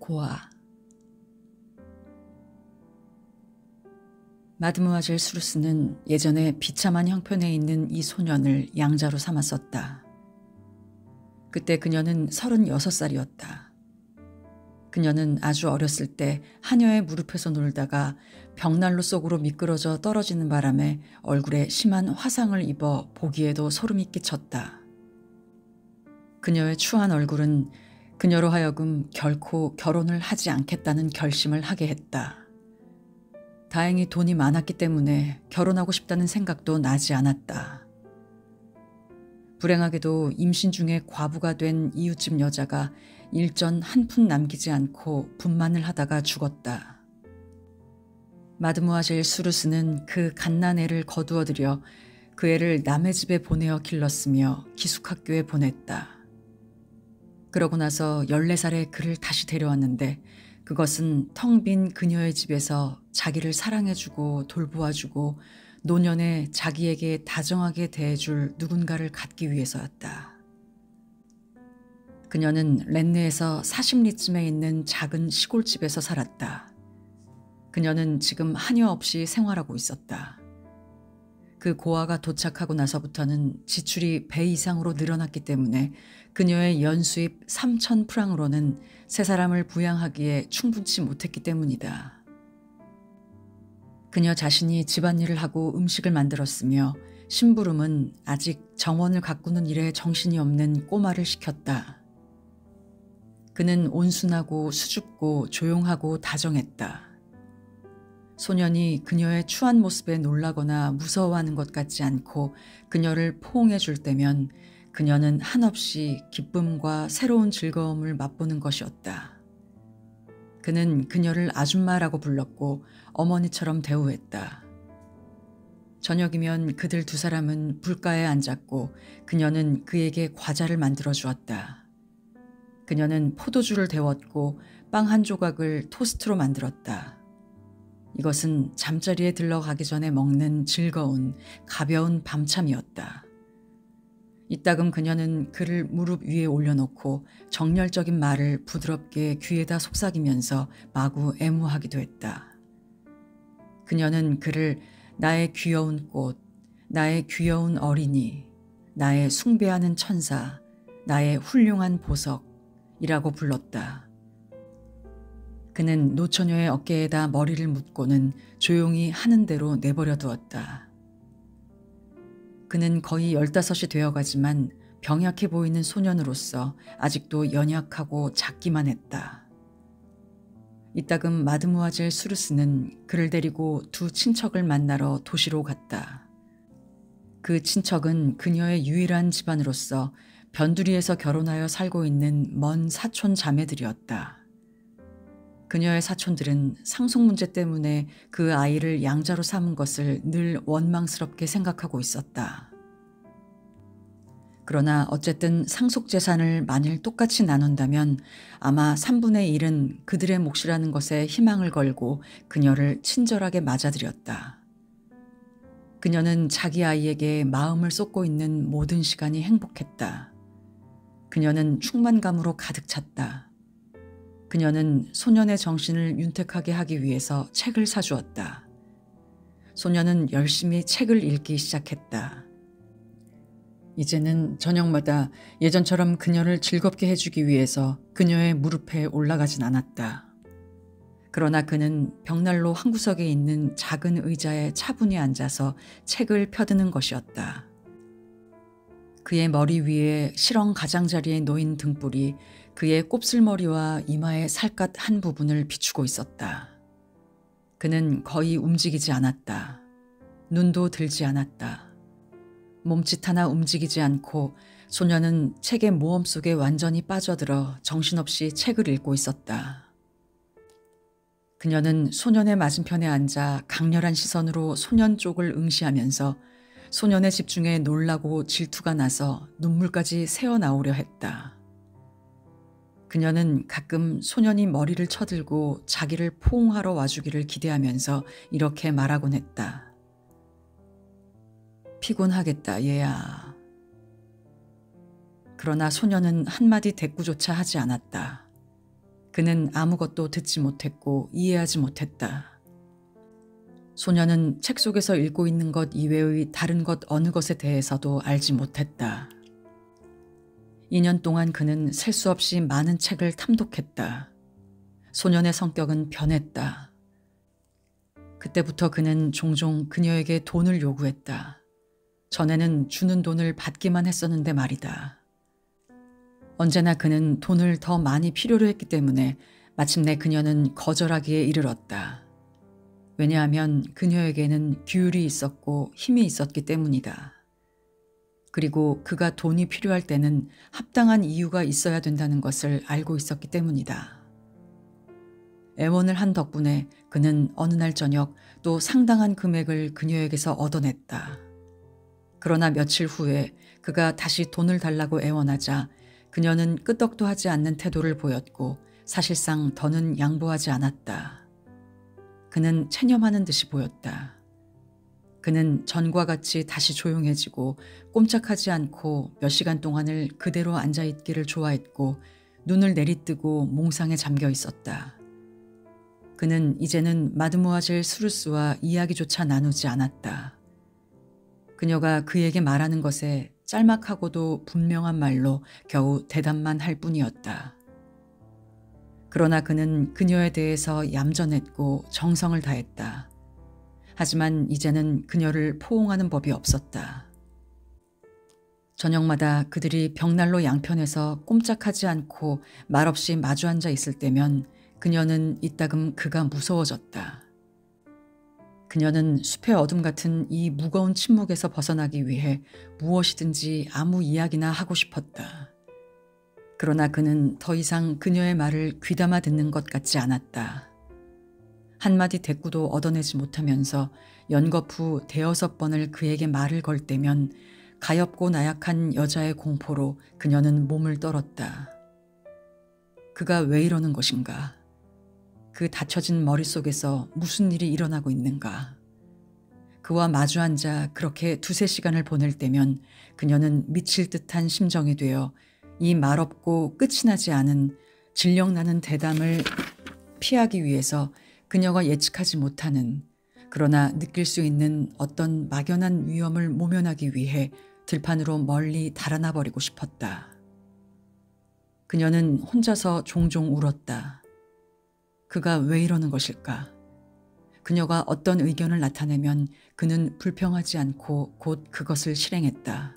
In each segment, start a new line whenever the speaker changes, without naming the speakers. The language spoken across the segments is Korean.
고아. 마드무아젤 수루스는 예전에 비참한 형편에 있는 이 소년을 양자로 삼았었다. 그때 그녀는 36살이었다. 그녀는 아주 어렸을 때 하녀의 무릎에서 놀다가 벽난로 속으로 미끄러져 떨어지는 바람에 얼굴에 심한 화상을 입어 보기에도 소름이 끼쳤다. 그녀의 추한 얼굴은 그녀로 하여금 결코 결혼을 하지 않겠다는 결심을 하게 했다. 다행히 돈이 많았기 때문에 결혼하고 싶다는 생각도 나지 않았다. 불행하게도 임신 중에 과부가 된 이웃집 여자가 일전 한 푼 남기지 않고 분만을 하다가 죽었다. 마드무아젤 수루스는 그 갓난애를 거두어들여 그 애를 남의 집에 보내어 길렀으며 기숙학교에 보냈다. 그러고 나서 14살에 그를 다시 데려왔는데 그것은 텅 빈 그녀의 집에서 자기를 사랑해주고 돌보아주고 노년에 자기에게 다정하게 대해줄 누군가를 갖기 위해서였다. 그녀는 렌네에서 40리쯤에 있는 작은 시골집에서 살았다. 그녀는 지금 하녀 없이 생활하고 있었다. 그 고아가 도착하고 나서부터는 지출이 배 이상으로 늘어났기 때문에 그녀의 연수입 3,000프랑으로는 세 사람을 부양하기에 충분치 못했기 때문이다. 그녀 자신이 집안일을 하고 음식을 만들었으며 심부름은 아직 정원을 가꾸는 일에 정신이 없는 꼬마를 시켰다. 그는 온순하고 수줍고 조용하고 다정했다. 소년이 그녀의 추한 모습에 놀라거나 무서워하는 것 같지 않고 그녀를 포옹해 줄 때면 그녀는 한없이 기쁨과 새로운 즐거움을 맛보는 것이었다. 그는 그녀를 아줌마라고 불렀고 어머니처럼 대우했다. 저녁이면 그들 두 사람은 불가에 앉았고 그녀는 그에게 과자를 만들어 주었다. 그녀는 포도주를 데웠고 빵 한 조각을 토스트로 만들었다. 이것은 잠자리에 들러가기 전에 먹는 즐거운 가벼운 밤참이었다. 이따금 그녀는 그를 무릎 위에 올려놓고 정열적인 말을 부드럽게 귀에다 속삭이면서 마구 애무하기도 했다. 그녀는 그를 나의 귀여운 꽃, 나의 귀여운 어린이, 나의 숭배하는 천사, 나의 훌륭한 보석이라고 불렀다. 그는 노처녀의 어깨에다 머리를 묻고는 조용히 하는 대로 내버려 두었다. 그는 거의 15이 되어가지만 병약해 보이는 소년으로서 아직도 연약하고 작기만 했다. 이따금 마드무아젤 수루스는 그를 데리고 두 친척을 만나러 도시로 갔다. 그 친척은 그녀의 유일한 집안으로서 변두리에서 결혼하여 살고 있는 먼 사촌 자매들이었다. 그녀의 사촌들은 상속 문제 때문에 그 아이를 양자로 삼은 것을 늘 원망스럽게 생각하고 있었다. 그러나 어쨌든 상속 재산을 만일 똑같이 나눈다면 아마 3분의 1은 그들의 몫이라는 것에 희망을 걸고 그녀를 친절하게 맞아들였다. 그녀는 자기 아이에게 마음을 쏟고 있는 모든 시간이 행복했다. 그녀는 충만감으로 가득 찼다. 그녀는 소년의 정신을 윤택하게 하기 위해서 책을 사주었다. 소년은 열심히 책을 읽기 시작했다. 이제는 저녁마다 예전처럼 그녀를 즐겁게 해주기 위해서 그녀의 무릎에 올라가진 않았다. 그러나 그는 벽난로 한 구석에 있는 작은 의자에 차분히 앉아서 책을 펴드는 것이었다. 그의 머리 위에 실형 가장자리에 놓인 등불이 그의 곱슬머리와 이마의 살갗 한 부분을 비추고 있었다. 그는 거의 움직이지 않았다. 눈도 들지 않았다. 몸짓 하나 움직이지 않고 소녀는 책의 모험 속에 완전히 빠져들어 정신없이 책을 읽고 있었다. 그녀는 소년의 맞은편에 앉아 강렬한 시선으로 소년 쪽을 응시하면서 소년의 집중에 놀라고 질투가 나서 눈물까지 새어나오려 했다. 그녀는 가끔 소년이 머리를 쳐들고 자기를 포옹하러 와주기를 기대하면서 이렇게 말하곤 했다. 피곤하겠다, 얘야. 그러나 소년은 한마디 대꾸조차 하지 않았다. 그는 아무것도 듣지 못했고 이해하지 못했다. 소녀는 책 속에서 읽고 있는 것 이외의 다른 것 어느 것에 대해서도 알지 못했다. 2년 동안 그는 셀 수 없이 많은 책을 탐독했다. 소년의 성격은 변했다. 그때부터 그는 종종 그녀에게 돈을 요구했다. 전에는 주는 돈을 받기만 했었는데 말이다. 언제나 그는 돈을 더 많이 필요로 했기 때문에 마침내 그녀는 거절하기에 이르렀다. 왜냐하면 그녀에게는 규율이 있었고 힘이 있었기 때문이다. 그리고 그가 돈이 필요할 때는 합당한 이유가 있어야 된다는 것을 알고 있었기 때문이다. 애원을 한 덕분에 그는 어느 날 저녁 또 상당한 금액을 그녀에게서 얻어냈다. 그러나 며칠 후에 그가 다시 돈을 달라고 애원하자 그녀는 끄떡도 하지 않는 태도를 보였고 사실상 더는 양보하지 않았다. 그는 체념하는 듯이 보였다. 그는 전과 같이 다시 조용해지고 꼼짝하지 않고 몇 시간 동안을 그대로 앉아있기를 좋아했고 눈을 내리뜨고 몽상에 잠겨 있었다. 그는 이제는 마드모아젤 스루스와 이야기조차 나누지 않았다. 그녀가 그에게 말하는 것에 짤막하고도 분명한 말로 겨우 대답만 할 뿐이었다. 그러나 그는 그녀에 대해서 얌전했고 정성을 다했다. 하지만 이제는 그녀를 포옹하는 법이 없었다. 저녁마다 그들이 벽난로 양편에서 꼼짝하지 않고 말없이 마주 앉아 있을 때면 그녀는 이따금 그가 무서워졌다. 그녀는 숲의 어둠 같은 이 무거운 침묵에서 벗어나기 위해 무엇이든지 아무 이야기나 하고 싶었다. 그러나 그는 더 이상 그녀의 말을 귀담아 듣는 것 같지 않았다. 한마디 대꾸도 얻어내지 못하면서 연거푸 대여섯 번을 그에게 말을 걸 때면 가엾고 나약한 여자의 공포로 그녀는 몸을 떨었다. 그가 왜 이러는 것인가? 그 닫혀진 머릿속에서 무슨 일이 일어나고 있는가? 그와 마주 앉아 그렇게 두세 시간을 보낼 때면 그녀는 미칠 듯한 심정이 되어 이 말없고 끝이 나지 않은 질력나는 대담을 피하기 위해서 그녀가 예측하지 못하는 그러나 느낄 수 있는 어떤 막연한 위험을 모면하기 위해 들판으로 멀리 달아나 버리고 싶었다. 그녀는 혼자서 종종 울었다. 그가 왜 이러는 것일까? 그녀가 어떤 의견을 나타내면 그는 불평하지 않고 곧 그것을 실행했다.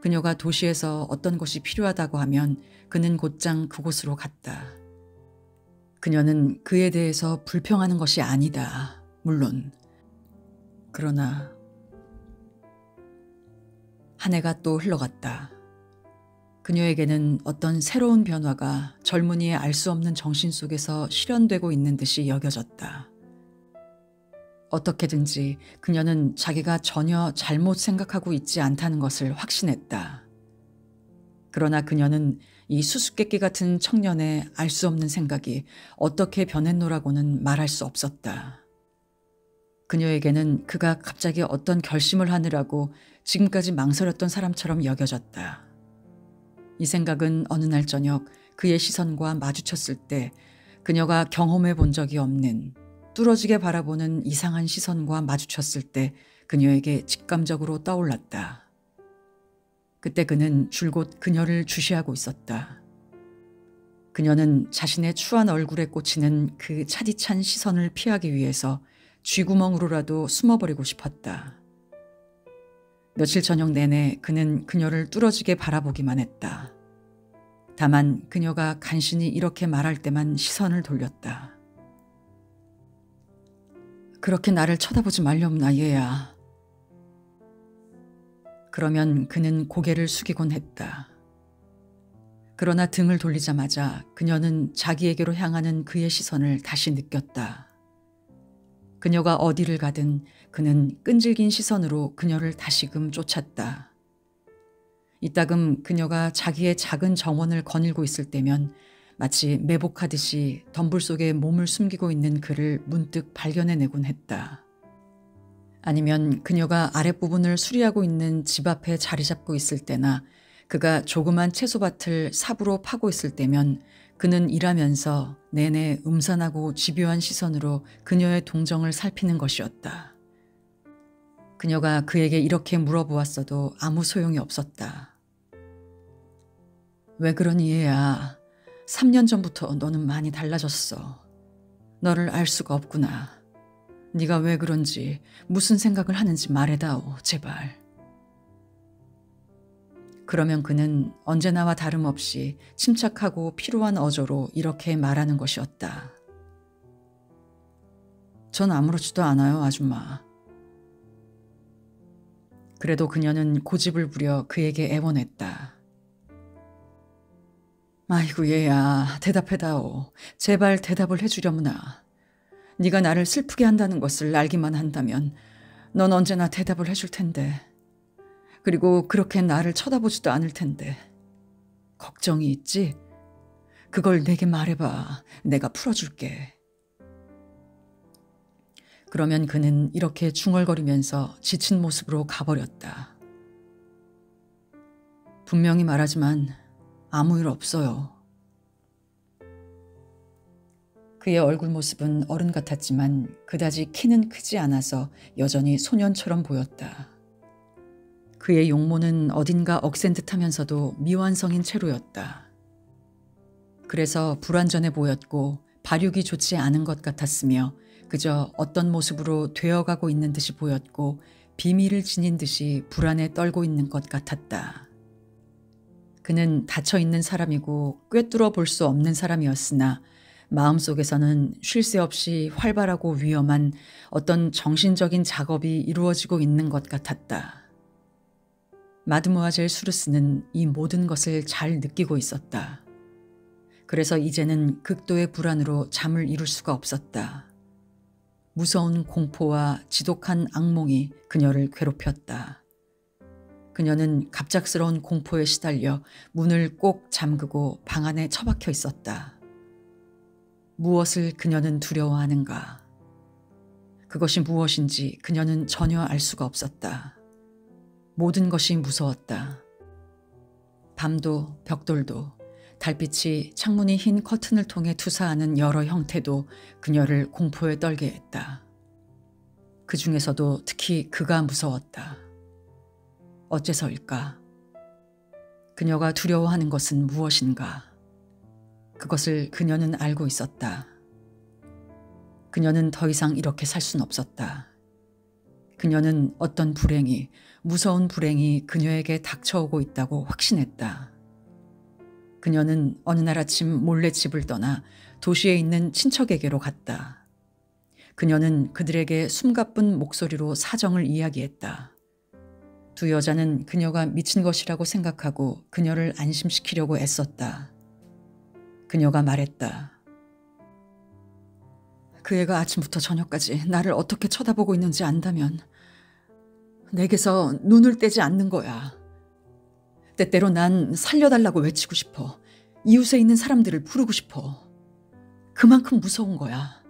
그녀가 도시에서 어떤 것이 필요하다고 하면 그는 곧장 그곳으로 갔다. 그녀는 그에 대해서 불평하는 것이 아니다. 물론. 그러나 한 해가 또 흘러갔다. 그녀에게는 어떤 새로운 변화가 젊은이의 알 수 없는 정신 속에서 실현되고 있는 듯이 여겨졌다. 어떻게든지 그녀는 자기가 전혀 잘못 생각하고 있지 않다는 것을 확신했다. 그러나 그녀는 이 수수께끼 같은 청년의 알 수 없는 생각이 어떻게 변했노라고는 말할 수 없었다. 그녀에게는 그가 갑자기 어떤 결심을 하느라고 지금까지 망설였던 사람처럼 여겨졌다. 이 생각은 어느 날 저녁 그의 시선과 마주쳤을 때 그녀가 경험해 본 적이 없는 뚫어지게 바라보는 이상한 시선과 마주쳤을 때 그녀에게 직감적으로 떠올랐다. 그때 그는 줄곧 그녀를 주시하고 있었다. 그녀는 자신의 추한 얼굴에 꽂히는 그 차디찬 시선을 피하기 위해서 쥐구멍으로라도 숨어버리고 싶었다. 며칠 저녁 내내 그는 그녀를 뚫어지게 바라보기만 했다. 다만 그녀가 간신히 이렇게 말할 때만 시선을 돌렸다. 그렇게 나를 쳐다보지 말렴나 얘야. 그러면 그는 고개를 숙이곤 했다. 그러나 등을 돌리자마자 그녀는 자기에게로 향하는 그의 시선을 다시 느꼈다. 그녀가 어디를 가든 그는 끈질긴 시선으로 그녀를 다시금 쫓았다. 이따금 그녀가 자기의 작은 정원을 거닐고 있을 때면 마치 매복하듯이 덤불 속에 몸을 숨기고 있는 그를 문득 발견해내곤 했다. 아니면 그녀가 아랫부분을 수리하고 있는 집 앞에 자리 잡고 있을 때나 그가 조그만 채소밭을 삽으로 파고 있을 때면 그는 일하면서 내내 음산하고 집요한 시선으로 그녀의 동정을 살피는 것이었다. 그녀가 그에게 이렇게 물어보았어도 아무 소용이 없었다. 왜 그러니 얘야. 3년 전부터 너는 많이 달라졌어. 너를 알 수가 없구나. 네가 왜 그런지 무슨 생각을 하는지 말해다오, 제발. 그러면 그는 언제나와 다름없이 침착하고 피로한 어조로 이렇게 말하는 것이었다. 전 아무렇지도 않아요, 아줌마. 그래도 그녀는 고집을 부려 그에게 애원했다. 아이고 얘야, 대답해다오. 제발 대답을 해주려무나. 네가 나를 슬프게 한다는 것을 알기만 한다면 넌 언제나 대답을 해줄 텐데. 그리고 그렇게 나를 쳐다보지도 않을 텐데. 걱정이 있지? 그걸 내게 말해봐. 내가 풀어줄게. 그러면 그는 이렇게 중얼거리면서 지친 모습으로 가버렸다. 분명히 말하지만 아무 일 없어요. 그의 얼굴 모습은 어른 같았지만 그다지 키는 크지 않아서 여전히 소년처럼 보였다. 그의 용모는 어딘가 억센 듯하면서도 미완성인 채로였다. 그래서 불완전해 보였고 발육이 좋지 않은 것 같았으며 그저 어떤 모습으로 되어가고 있는 듯이 보였고 비밀을 지닌 듯이 불안에 떨고 있는 것 같았다. 그는 닫혀있는 사람이고 꿰뚫어 볼 수 없는 사람이었으나 마음속에서는 쉴 새 없이 활발하고 위험한 어떤 정신적인 작업이 이루어지고 있는 것 같았다. 마드모아젤 수르스는 이 모든 것을 잘 느끼고 있었다. 그래서 이제는 극도의 불안으로 잠을 이룰 수가 없었다. 무서운 공포와 지독한 악몽이 그녀를 괴롭혔다. 그녀는 갑작스러운 공포에 시달려 문을 꼭 잠그고 방 안에 처박혀 있었다. 무엇을 그녀는 두려워하는가? 그것이 무엇인지 그녀는 전혀 알 수가 없었다. 모든 것이 무서웠다. 밤도 벽돌도 달빛이 창문이 흰 커튼을 통해 투사하는 여러 형태도 그녀를 공포에 떨게 했다. 그 중에서도 특히 그가 무서웠다. 어째서일까? 그녀가 두려워하는 것은 무엇인가? 그것을 그녀는 알고 있었다. 그녀는 더 이상 이렇게 살 순 없었다. 그녀는 어떤 불행이, 무서운 불행이 그녀에게 닥쳐오고 있다고 확신했다. 그녀는 어느 날 아침 몰래 집을 떠나 도시에 있는 친척에게로 갔다. 그녀는 그들에게 숨가쁜 목소리로 사정을 이야기했다. 두 여자는 그녀가 미친 것이라고 생각하고 그녀를 안심시키려고 애썼다. 그녀가 말했다. 그 애가 아침부터 저녁까지 나를 어떻게 쳐다보고 있는지 안다면 내게서 눈을 떼지 않는 거야. 때때로 난 살려달라고 외치고 싶어. 이웃에 있는 사람들을 부르고 싶어. 그만큼 무서운 거야.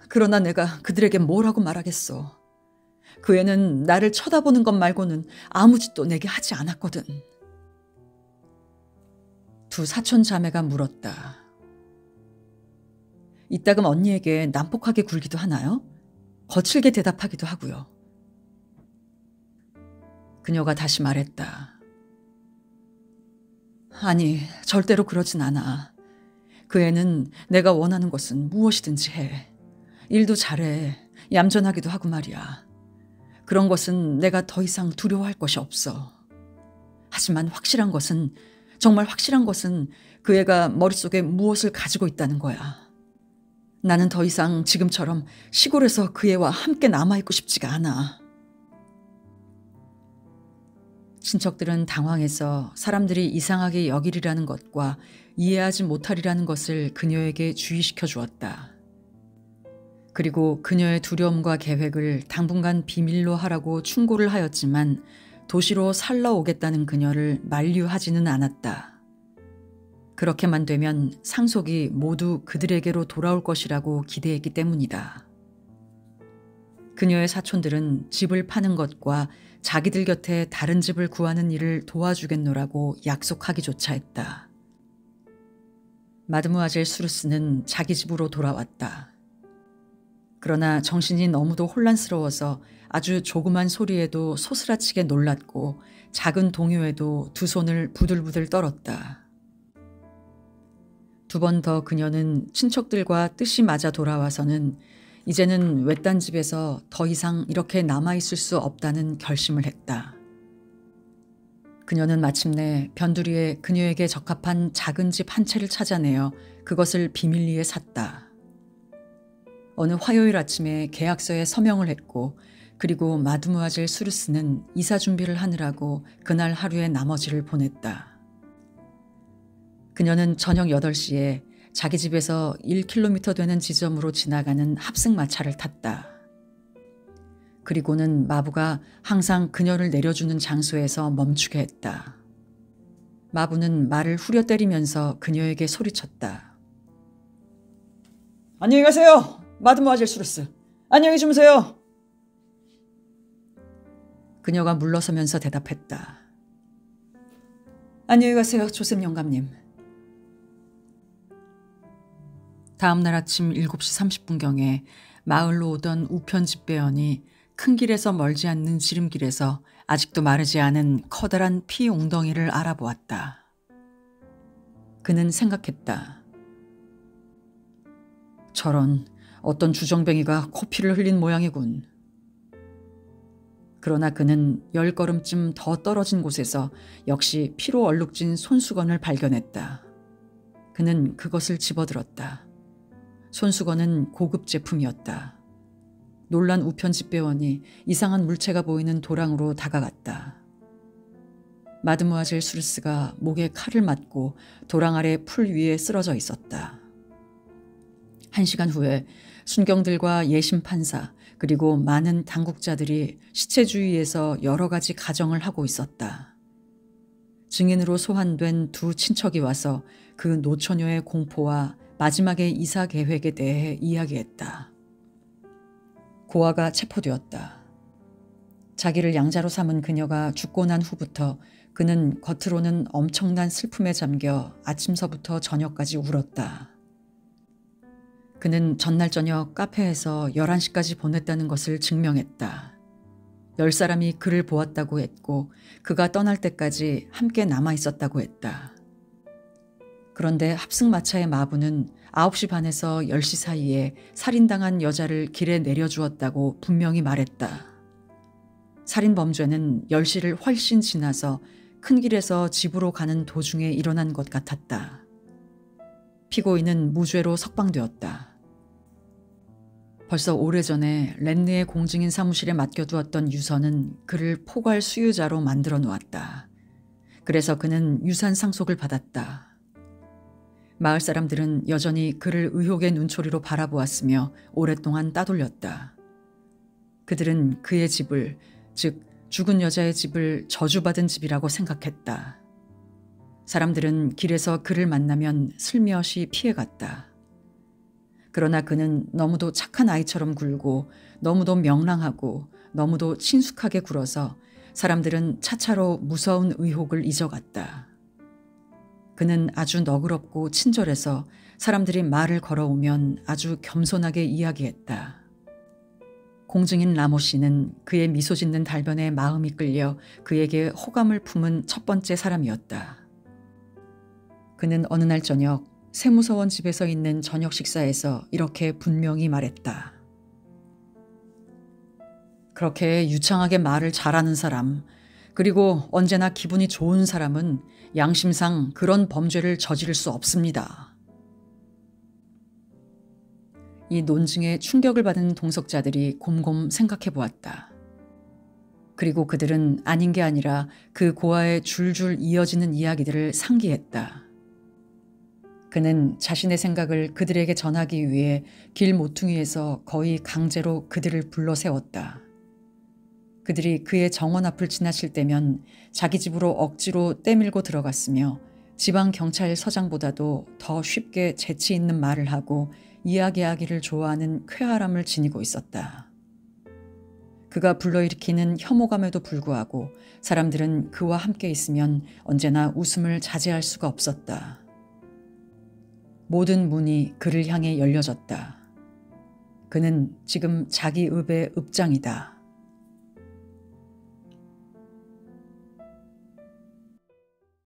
그러나 내가 그들에게 뭐라고 말하겠어. 그 애는 나를 쳐다보는 것 말고는 아무 짓도 내게 하지 않았거든. 두 사촌 자매가 물었다. 이따금 언니에게 난폭하게 굴기도 하나요? 거칠게 대답하기도 하고요. 그녀가 다시 말했다. 아니, 절대로 그러진 않아. 그 애는 내가 원하는 것은 무엇이든지 해. 일도 잘해. 얌전하기도 하고 말이야. 그런 것은 내가 더 이상 두려워할 것이 없어. 하지만 확실한 것은, 정말 확실한 것은 그 애가 머릿속에 무엇을 가지고 있다는 거야. 나는 더 이상 지금처럼 시골에서 그 애와 함께 남아있고 싶지가 않아. 친척들은 당황해서 사람들이 이상하게 여기리라는 것과 이해하지 못하리라는 것을 그녀에게 주의시켜 주었다. 그리고 그녀의 두려움과 계획을 당분간 비밀로 하라고 충고를 하였지만 도시로 살러 오겠다는 그녀를 만류하지는 않았다. 그렇게만 되면 상속이 모두 그들에게로 돌아올 것이라고 기대했기 때문이다. 그녀의 사촌들은 집을 파는 것과 자기들 곁에 다른 집을 구하는 일을 도와주겠노라고 약속하기조차 했다. 마드무아젤 수르스는 자기 집으로 돌아왔다. 그러나 정신이 너무도 혼란스러워서 아주 조그만 소리에도 소스라치게 놀랐고 작은 동요에도 두 손을 부들부들 떨었다. 두 번 더 그녀는 친척들과 뜻이 맞아 돌아와서는 이제는 외딴 집에서 더 이상 이렇게 남아있을 수 없다는 결심을 했다. 그녀는 마침내 변두리에 그녀에게 적합한 작은 집 한 채를 찾아내어 그것을 비밀리에 샀다. 어느 화요일 아침에 계약서에 서명을 했고 그리고 마드무아젤 수르스는 이사 준비를 하느라고 그날 하루의 나머지를 보냈다. 그녀는 저녁 8시에 자기 집에서 1km 되는 지점으로 지나가는 합승마차를 탔다. 그리고는 마부가 항상 그녀를 내려주는 장소에서 멈추게 했다. 마부는 말을 후려 때리면서 그녀에게 소리쳤다. 안녕히 가세요, 마드모아젤 수르스. 안녕히 주무세요. 그녀가 물러서면서 대답했다. 안녕히 가세요, 조셉 영감님. 다음 날 아침 7시 30분경에 마을로 오던 우편 집배원이 큰 길에서 멀지 않는 지름길에서 아직도 마르지 않은 커다란 피 웅덩이를 알아보았다. 그는 생각했다. 저런, 어떤 주정뱅이가 코피를 흘린 모양이군. 그러나 그는 10걸음쯤 더 떨어진 곳에서 역시 피로 얼룩진 손수건을 발견했다. 그는 그것을 집어들었다. 손수건은 고급 제품이었다. 놀란 우편 집배원이 이상한 물체가 보이는 도랑으로 다가갔다. 마드무아젤 수르스가 목에 칼을 맞고 도랑 아래 풀 위에 쓰러져 있었다. 1시간 후에 순경들과 예심 판사 그리고 많은 당국자들이 시체 주위에서 여러 가지 가정을 하고 있었다. 증인으로 소환된 두 친척이 와서 그 노처녀의 공포와 마지막의 이사 계획에 대해 이야기했다. 고아가 체포되었다. 자기를 양자로 삼은 그녀가 죽고 난 후부터 그는 겉으로는 엄청난 슬픔에 잠겨 아침서부터 저녁까지 울었다. 그는 전날 저녁 카페에서 11시까지 보냈다는 것을 증명했다. 10사람이 그를 보았다고 했고 그가 떠날 때까지 함께 남아 있었다고 했다. 그런데 합승마차의 마부는 9시 반에서 10시 사이에 살인당한 여자를 길에 내려주었다고 분명히 말했다. 살인 범죄는 10시를 훨씬 지나서 큰 길에서 집으로 가는 도중에 일어난 것 같았다. 피고인은 무죄로 석방되었다. 벌써 오래전에 랜느의 공증인 사무실에 맡겨두었던 유서는 그를 포괄 수유자로 만들어 놓았다. 그래서 그는 유산 상속을 받았다. 마을 사람들은 여전히 그를 의혹의 눈초리로 바라보았으며 오랫동안 따돌렸다. 그들은 그의 집을, 즉 죽은 여자의 집을 저주받은 집이라고 생각했다. 사람들은 길에서 그를 만나면 슬며시 피해갔다. 그러나 그는 너무도 착한 아이처럼 굴고 너무도 명랑하고 너무도 친숙하게 굴어서 사람들은 차차로 무서운 의혹을 잊어갔다. 그는 아주 너그럽고 친절해서 사람들이 말을 걸어오면 아주 겸손하게 이야기했다. 공증인 라모 씨는 그의 미소 짓는 달변에 마음이 끌려 그에게 호감을 품은 첫 번째 사람이었다. 그는 어느 날 저녁 세무서원 집에서 있는 저녁 식사에서 이렇게 분명히 말했다. 그렇게 유창하게 말을 잘하는 사람, 그리고 언제나 기분이 좋은 사람은 양심상 그런 범죄를 저지를 수 없습니다. 이 논증에 충격을 받은 동석자들이 곰곰 생각해 보았다. 그리고 그들은 아닌 게 아니라 그 고아의 줄줄 이어지는 이야기들을 상기했다. 그는 자신의 생각을 그들에게 전하기 위해 길 모퉁이에서 거의 강제로 그들을 불러 세웠다. 그들이 그의 정원 앞을 지나칠 때면 자기 집으로 억지로 떼밀고 들어갔으며 지방경찰서장보다도 더 쉽게 재치 있는 말을 하고 이야기하기를 좋아하는 쾌활함을 지니고 있었다. 그가 불러일으키는 혐오감에도 불구하고 사람들은 그와 함께 있으면 언제나 웃음을 자제할 수가 없었다. 모든 문이 그를 향해 열려졌다. 그는 지금 자기 읍의 읍장이다.